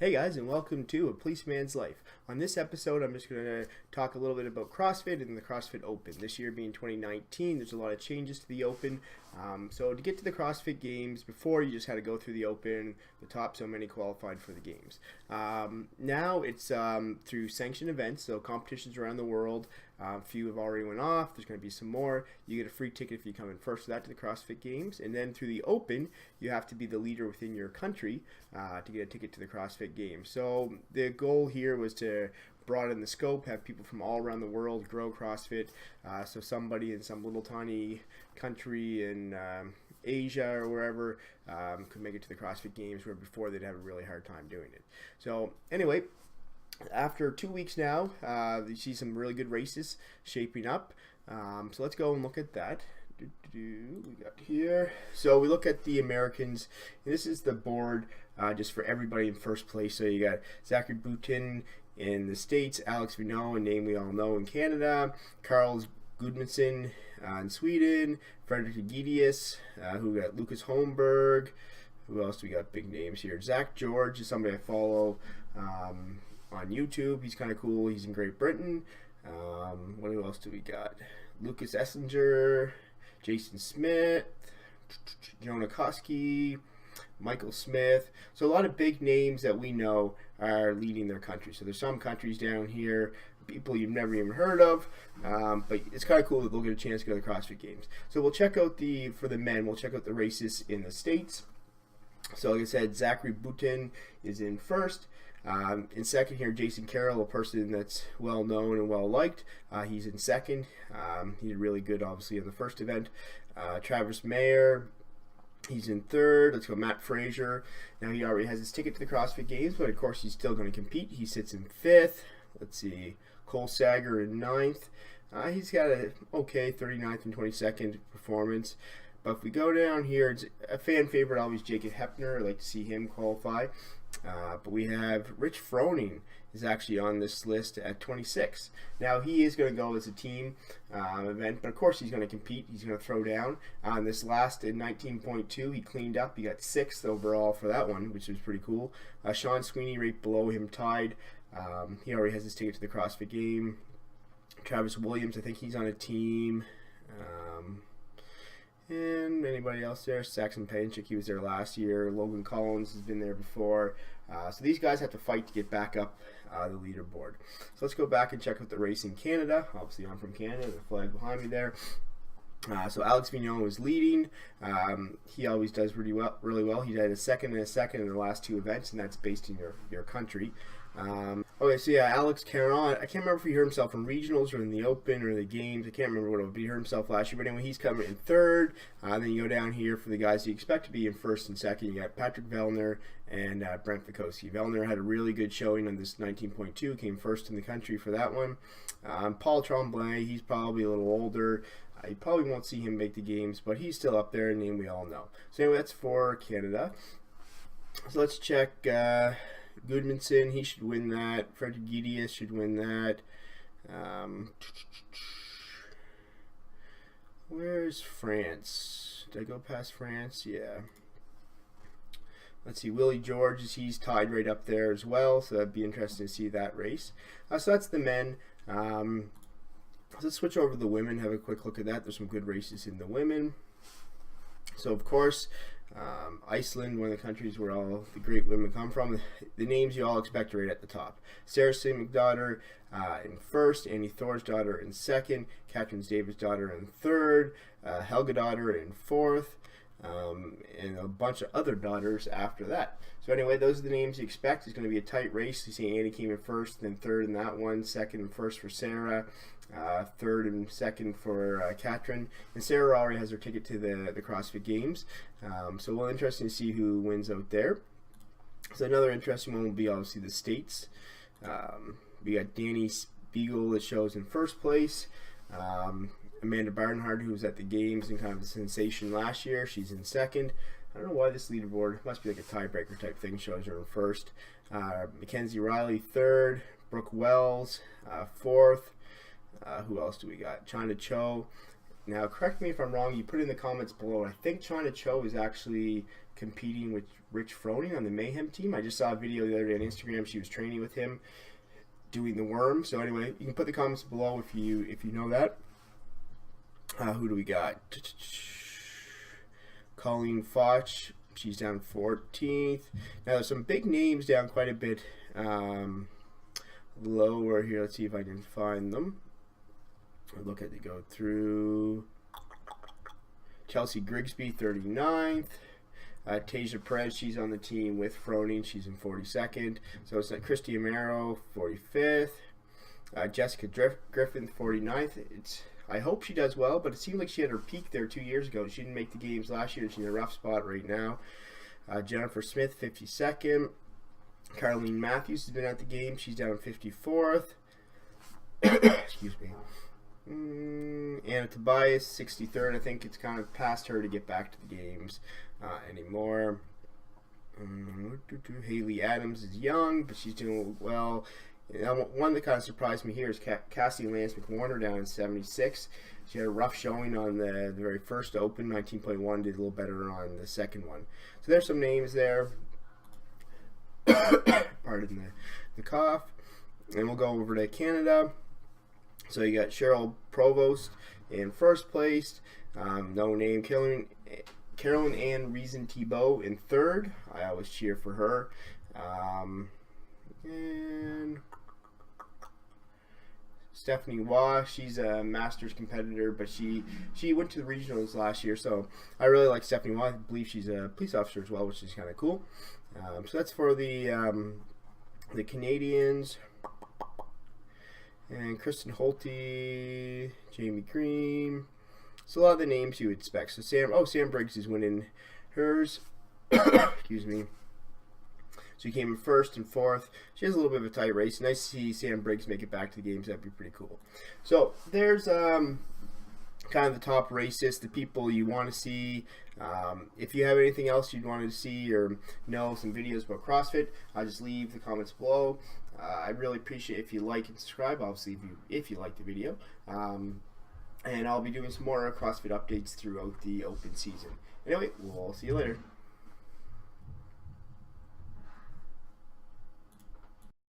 Hey guys, and welcome to A Policeman's Life. On this episode, I'm just going to talk a little bit about CrossFit and the CrossFit Open. This year being 2019, there's a lot of changes to the Open. So to get to the CrossFit Games, before you just had to go through the Open, the top so many qualified for the Games. Now it's through sanctioned events, so competitions around the world. A few have already went off. There's going to be some more. You get a free ticket if you come in first for that to the CrossFit Games. And then through the Open, you have to be the leader within your country to get a ticket to the CrossFit Games. So the goal here was to broaden the scope, have people from all around the world grow CrossFit. So somebody in some little tiny country in Asia or wherever could make it to the CrossFit Games, where before they'd have a really hard time doing it. So anyway, after 2 weeks now, you see some really good races shaping up. So let's go and look at that. We got here. So we look at the Americans. This is the board just for everybody in first place. So you got Zachary Boutin in the States, Alex Vigneault, a name we all know, in Canada, Carl Gudmundsson in Sweden, Frederick Egidius, who got Lucas Holmberg. Who else do we got big names here? Zach George is somebody I follow on YouTube. He's kind of cool. He's in Great Britain. What else do we got? Lucas Essinger, Jason Smith, Jonah Koski, Michael Smith. So a lot of big names that we know are leading their country. So there's some countries down here, people you've never even heard of, but it's kind of cool that they'll get a chance to go to the CrossFit Games. So we'll check out for the men, we'll check out the races in the States. So like I said, Zachary Boutin is in first. In second here, Jason Carroll, a person that's well known and well liked. He's in second. He did really good, obviously, in the first event. Travis Mayer, he's in third. Let's go, Matt Frazier. Now he already has his ticket to the CrossFit Games, but of course he's still going to compete. He sits in fifth. Let's see, Cole Sager in ninth. He's got a okay 39th and 22nd performance. But if we go down here, it's a fan favorite, always Jacob Hefner. I'd like to see him qualify. But we have Rich Froning is actually on this list at 26. Now he is going to go as a team event, but of course he's going to compete. He's going to throw down. On this last in 19.2, he cleaned up. He got 6th overall for that one, which was pretty cool. Sean Sweeney right below him tied. He already has his ticket to the CrossFit Game. Travis Williams, I think he's on a team. And anybody else there? Saxon Panchik, he was there last year. Logan Collins has been there before. So these guys have to fight to get back up the leaderboard. So let's go back and check out the race in Canada. Obviously, I'm from Canada. The flag behind me there. So Alex Vigneault is leading. He always does really well. He had a second in the last two events, and that's based in your country. Okay, so yeah, Alex Caron, I can't remember if he hurt himself in regionals or in the Open or the Games. I can't remember what it would be. He hurt himself last year, but anyway, he's coming in third. Then you go down here for the guys you expect to be in first and second. You got Patrick Vellner and Brent Fikowski. Vellner had a really good showing on this 19.2, came first in the country for that one. Paul Tremblay, he's probably a little older. You probably won't see him make the Games, but he's still up there, a name we all know. So anyway, that's for Canada. So let's check Gudmundsson, he should win that. Fred Gidius should win that. Where's France? Did I go past France? Yeah. Let's see, Willie George, he's tied right up there as well, so that'd be interesting to see that race. So that's the men. Let's switch over to the women, have a quick look at that. There's some good races in the women. So, of course, Iceland, one of the countries where all the great women come from. The names you all expect are right at the top. Sarah Sigmundardottir in first, Annie Thorsdottir in second, Catherine Davidsdottir in third, Helga Daughter in fourth, and a bunch of other daughters after that. So anyway, those are the names you expect. It's going to be a tight race. You see Annie came in first, then third in that one, second and first for Sarah, third and second for Catherine. And Sarah already has her ticket to the CrossFit Games. So well, interesting to see who wins out there. So another interesting one will be obviously the States. We got Danny Spiegel that shows in first place. Amanda Barnhart, who was at the Games and kind of a sensation last year, she's in second. I don't know why this leaderboard, must be like a tiebreaker type thing, shows her in first. Mackenzie Riley third, Brooke Wells fourth. Who else do we got? China Chow. Now, correct me if I'm wrong. You put in the comments below. I think China Chow is actually competing with Rich Froning on the Mayhem team. I just saw a video the other day on Instagram. She was training with him doing the worm. So anyway, you can put the comments below if you know that. Who do we got? Colleen Fox. She's down 14th. Now there's some big names down quite a bit lower here. Let's see if I can find them. Look at it go through. Chelsea Grigsby, 39th. Tasia Perez, she's on the team with Froning. She's in 42nd. So it's Christy Amaro, 45th. Jessica Griffin, 49th. I hope she does well, but it seemed like she had her peak there 2 years ago. She didn't make the games last year. She's in a rough spot right now. Jennifer Smith, 52nd. Caroline Matthews has been at the game. She's down 54th. Excuse me. Anna Tobias, 63rd. I think it's kind of past her to get back to the games anymore. Haley Adams is young, but she's doing well. One that kind of surprised me here is Cassie Lance McWarner down in 76. She had a rough showing on the very first Open, 19.1, did a little better on the second one. So there's some names there. Pardon the cough. And we'll go over to Canada. So you got Cheryl Provost in first place. No name. Carolyn Ann Reason Thibault in third. I always cheer for her. And Stephanie Waugh, she's a Masters competitor, but she went to the regionals last year, so I really like Stephanie Waugh. I believe she's a police officer as well, which is kind of cool. So that's for the Canadians. And Kristen Holte, Jamie Green. So a lot of the names you would expect. So Sam Briggs is winning hers. Excuse me. So he came in first and fourth. She has a little bit of a tight race. Nice to see Sam Briggs make it back to the games. That'd be pretty cool. So there's kind of the top races, the people you want to see. If you have anything else you'd want to see or know some videos about CrossFit, just leave the comments below. I'd really appreciate if you like and subscribe, obviously, if you like the video. And I'll be doing some more CrossFit updates throughout the open season. Anyway, we'll see you later.